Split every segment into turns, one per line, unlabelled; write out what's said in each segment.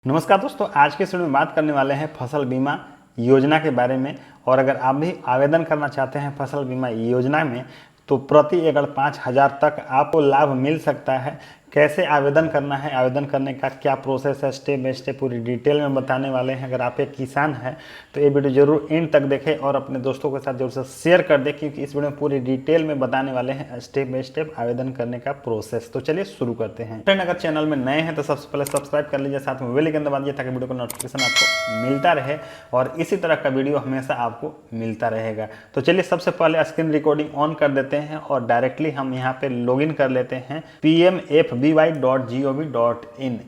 नमस्कार दोस्तों, आज के वीडियो में बात करने वाले हैं फसल बीमा योजना के बारे में। और अगर आप भी आवेदन करना चाहते हैं फसल बीमा योजना में तो प्रति एकड़ 5,000 तक आपको लाभ मिल सकता है। कैसे आवेदन करना है, आवेदन करने का क्या प्रोसेस है, स्टेप बाय स्टेप पूरी डिटेल में बताने वाले हैं। अगर आप एक किसान हैं तो ये वीडियो जरूर एंड तक देखें और अपने दोस्तों के साथ जरूर से शेयर कर दें, क्योंकि इस वीडियो में पूरी डिटेल में बताने वाले हैं स्टेप बाय स्टेप आवेदन करने का प्रोसेस। तो चलिए शुरू करते हैं। फ्रेंड, अगर चैनल में नए हैं तो सबसे पहले सब्सक्राइब कर लीजिए, साथ में बेल आइकन दबा दीजिए ताकि वीडियो का नोटिफिकेशन आपको मिलता रहे और इसी तरह का वीडियो हमेशा आपको मिलता रहेगा। तो चलिए सबसे पहले स्क्रीन रिकॉर्डिंग ऑन कर देते हैं और डायरेक्टली हम यहाँ पे लॉगिन कर लेते हैं pmfby.gov.in।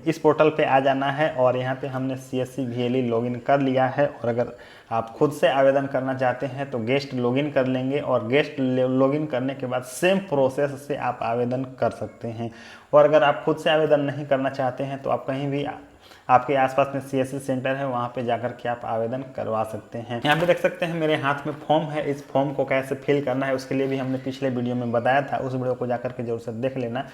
इस पोर्टल पे आ जाना है और यहाँ पे हमने CSC VLE लॉगिन कर लिया है। और अगर आप खुद से आवेदन करना चाहते हैं तो गेस्ट लॉगिन कर लेंगे और गेस्ट लॉगिन करने के बाद सेम प्रोसेस से आप आवेदन कर सकते हैं। और अगर आप खुद से आवेदन नहीं करना चाहते हैं तो आप कहीं भी आपके आसपास में CSC सेंटर है, वहाँ पे जाकर के आप आवेदन करवा सकते हैं। यहाँ पे देख सकते हैं मेरे हाथ में फॉर्म है। इस फॉर्म को कैसे फिल करना है उसके लिए भी हमने पिछले वीडियो में बताया था, उस वीडियो को जाकर के जरूर से देख लेना।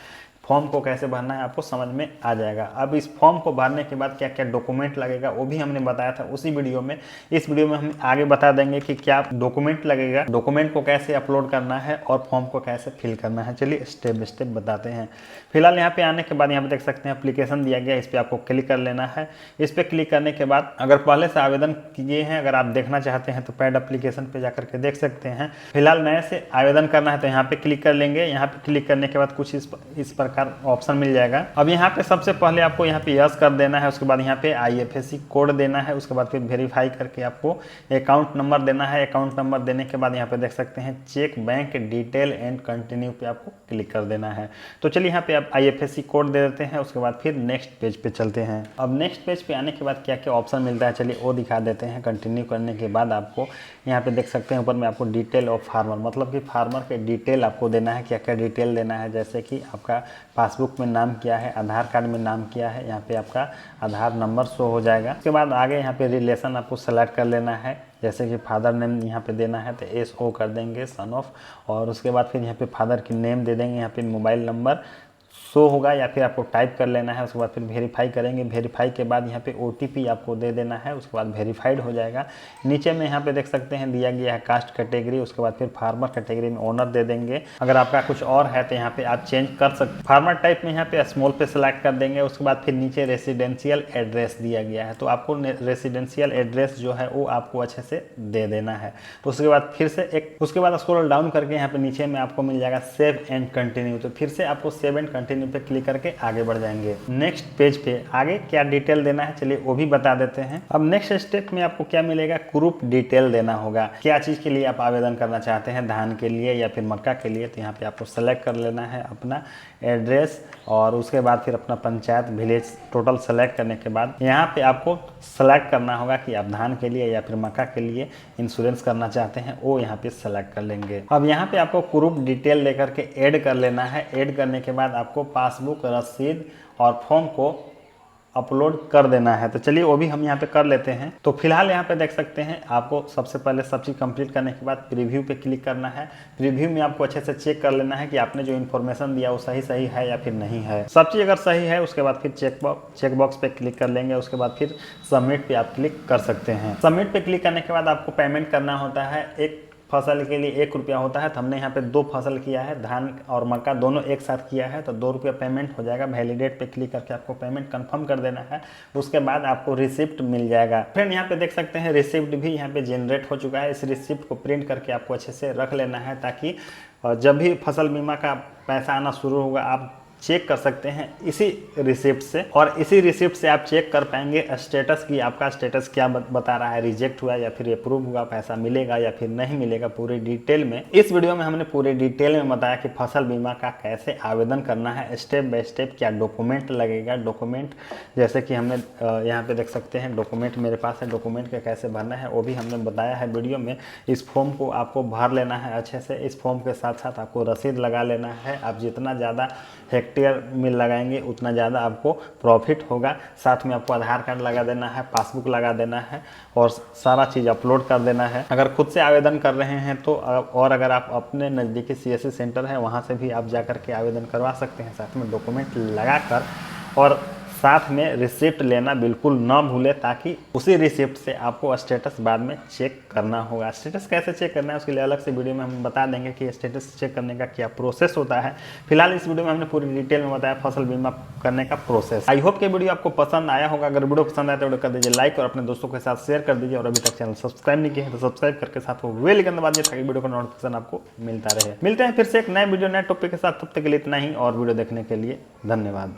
फॉर्म को कैसे भरना है आपको समझ में आ जाएगा। अब इस फॉर्म को भरने के बाद क्या क्या डॉक्यूमेंट लगेगा वो भी हमने बताया था उसी वीडियो में। इस वीडियो में हम आगे बता देंगे कि क्या डॉक्यूमेंट लगेगा, डॉक्यूमेंट को कैसे अपलोड करना है और फॉर्म को कैसे फिल करना है। चलिए स्टेप बाय स्टेप बताते हैं। फिलहाल यहाँ पे आने के बाद यहाँ पे देख सकते हैं एप्लीकेशन दिया गया, इस पर आपको क्लिक कर लेना है। इस पर क्लिक करने के बाद अगर पहले से आवेदन किए हैं, अगर आप देखना चाहते हैं तो पेड एप्लीकेशन पे जाकर के देख सकते हैं। फिलहाल नए से आवेदन करना है तो यहाँ पे क्लिक कर लेंगे। यहाँ पे क्लिक करने के बाद कुछ इस प्रकार ऑप्शन मिल जाएगा। अब यहाँ पे सबसे पहले आपको यहाँ पे यस कर देना है, उसके बाद यहाँ पे IFSC कोड देना है, उसके बाद फिर वेरीफाई करके आपको अकाउंट नंबर देना है। अकाउंट नंबर देने के बाद यहाँ पे देख सकते हैं cheque bank detail and continue पे आपको क्लिक कर देना है। तो चलिए यहाँ पे आप IFSC कोड दे देते हैं, उसके बाद फिर नेक्स्ट पेज पे चलते हैं। अब नेक्स्ट पेज पे आने के बाद क्या क्या ऑप्शन मिलता है चलिए वो दिखा देते हैं। कंटिन्यू करने के बाद आपको यहाँ पे देख सकते हैं ऊपर में आपको डिटेल ऑफ फार्मर, मतलब कि फार्मर के डिटेल आपको देना है। क्या क्या डिटेल देना है, जैसे कि आपका पासबुक में नाम क्या है, आधार कार्ड में नाम क्या है, यहाँ पे आपका आधार नंबर शो हो जाएगा। उसके बाद आगे यहाँ पे रिलेशन आपको सेलेक्ट कर लेना है, जैसे कि फादर नेम यहाँ पे देना है तो SO कर देंगे, सन ऑफ। और उसके बाद फिर यहाँ पे फादर की नेम दे देंगे, यहाँ पे मोबाइल नंबर शो होगा या फिर आपको टाइप कर लेना है। उसके बाद फिर वेरीफाई करेंगे। वेरीफाई के बाद यहाँ पे OTP आपको दे देना है, उसके बाद वेरीफाइड हो जाएगा। नीचे में यहाँ पे देख सकते हैं दिया गया है कास्ट कैटेगरी, उसके बाद फिर फार्मर कैटेगरी में ओनर दे देंगे। अगर आपका कुछ और है तो यहाँ पे आप चेंज कर सकते। फार्मर टाइप में यहाँ पे स्मॉल पे सिलेक्ट कर देंगे। उसके बाद फिर नीचे रेसिडेंशियल एड्रेस दिया गया है, तो आपको रेसिडेंशियल एड्रेस जो है वो आपको अच्छे से दे देना है। उसके बाद फिर से उसके बाद स्क्रॉल डाउन करके यहाँ पे नीचे में आपको मिल जाएगा सेव एंड कंटिन्यू, तो फिर से आपको सेव एंड कंटिन्यू पे क्लिक करके आगे बढ़ जाएंगे। नेक्स्ट पेज पे आगे क्या डिटेल देना है चलिए वो भी बता देते हैं। अब नेक्स्ट स्टेप में आपको क्या मिलेगा, ग्रुप डिटेल देना होगा। क्या चीज के लिए आप आवेदन करना चाहते हैं, धान के लिए या फिर मक्का के लिए, तो यहाँ पे आपको सेलेक्ट कर लेना है अपना एड्रेस और उसके बाद फिर अपना पंचायत विलेज टोटल सेलेक्ट करने के बाद यहाँ पे आपको सेलेक्ट करना होगा कि आप धान के लिए या फिर मक्का के लिए इंश्योरेंस करना चाहते हैं, वो यहाँ पे सेलेक्ट कर लेंगे। अब यहाँ पे आपको ग्रुप डिटेल लेकर के ऐड कर लेना है। ऐड करने के बाद आपको पासबुक, रसीद और फॉर्म को अपलोड कर देना है। तो चलिए वो भी हम यहाँ पे कर लेते हैं। तो फिलहाल यहाँ पे देख सकते हैं आपको सबसे पहले सब चीज़ कंप्लीट करने के बाद प्रीव्यू पे क्लिक करना है। प्रीव्यू में आपको अच्छे से चेक कर लेना है कि आपने जो इन्फॉर्मेशन दिया वो सही है या फिर नहीं है। सब चीज़ अगर सही है उसके बाद फिर चेक बॉक्स पे क्लिक कर लेंगे। उसके बाद फिर सबमिट पे आप क्लिक कर सकते हैं। सबमिट पे क्लिक करने के बाद आपको पेमेंट करना होता है। एक फसल के लिए 1 रुपया होता है, तो हमने यहाँ पे 2 फसल किया है, धान और मक्का दोनों एक साथ किया है, तो 2 रुपया पेमेंट हो जाएगा। वैलिडेट पे क्लिक करके आपको पेमेंट कंफर्म कर देना है। उसके बाद आपको रिसिप्ट मिल जाएगा। फ्रेंड, यहाँ पे देख सकते हैं रिसिप्ट भी यहाँ पे जनरेट हो चुका है। इस रिसिप्ट को प्रिंट करके आपको अच्छे से रख लेना है, ताकि जब भी फसल बीमा का पैसा आना शुरू होगा आप चेक कर सकते हैं इसी रिसिप्ट से। और इसी रिसिप्ट से आप चेक कर पाएंगे स्टेटस की, आपका स्टेटस क्या बता रहा है, रिजेक्ट हुआ या फिर अप्रूव हुआ, पैसा मिलेगा या फिर नहीं मिलेगा, पूरी डिटेल में। इस वीडियो में हमने पूरी डिटेल में बताया कि फसल बीमा का कैसे आवेदन करना है, स्टेप बाय स्टेप क्या डॉक्यूमेंट लगेगा। डॉक्यूमेंट जैसे कि हमने यहाँ पे देख सकते हैं डॉक्यूमेंट मेरे पास है, डॉक्यूमेंट का कैसे भरना है वो भी हमने बताया है वीडियो में। इस फॉर्म को आपको भर लेना है अच्छे से। इस फॉर्म के साथ साथ आपको रसीद लगा लेना है। आप जितना ज़्यादा हेक्टेयर में लगाएंगे उतना ज़्यादा आपको प्रॉफिट होगा। साथ में आपको आधार कार्ड लगा देना है, पासबुक लगा देना है और सारा चीज़ अपलोड कर देना है। अगर खुद से आवेदन कर रहे हैं तो और अगर आप अपने नज़दीकी CSC सेंटर है वहाँ से भी आप जा कर के आवेदन करवा सकते हैं, साथ में डॉक्यूमेंट लगा कर। और साथ में रिसिप्ट लेना बिल्कुल ना भूले, ताकि उसी रिसिप्ट से आपको स्टेटस बाद में चेक करना होगा। स्टेटस कैसे चेक करना है उसके लिए अलग से वीडियो में हम बता देंगे कि स्टेटस चेक करने का क्या प्रोसेस होता है। फिलहाल इस वीडियो में हमने पूरी डिटेल में बताया फसल बीमा करने का प्रोसेस। आई होप कि वीडियो आपको पसंद आया होगा। अगर वीडियो पसंद आया तो वीडियो कर दीजिए लाइक और अपने दोस्तों के साथ शेयर कर दीजिए, और अभी तक चैनल सब्सक्राइब नहीं किया है तो सब्सक्राइब करके साथ वो बेल आइकन दबा दीजिए ताकि वीडियो का नोटिफिकेशन आपको मिलता रहे। मिलते हैं फिर से एक नए वीडियो नए टॉपिक के साथ, तब तक के लिए इतना ही, और वीडियो देखने के लिए धन्यवाद।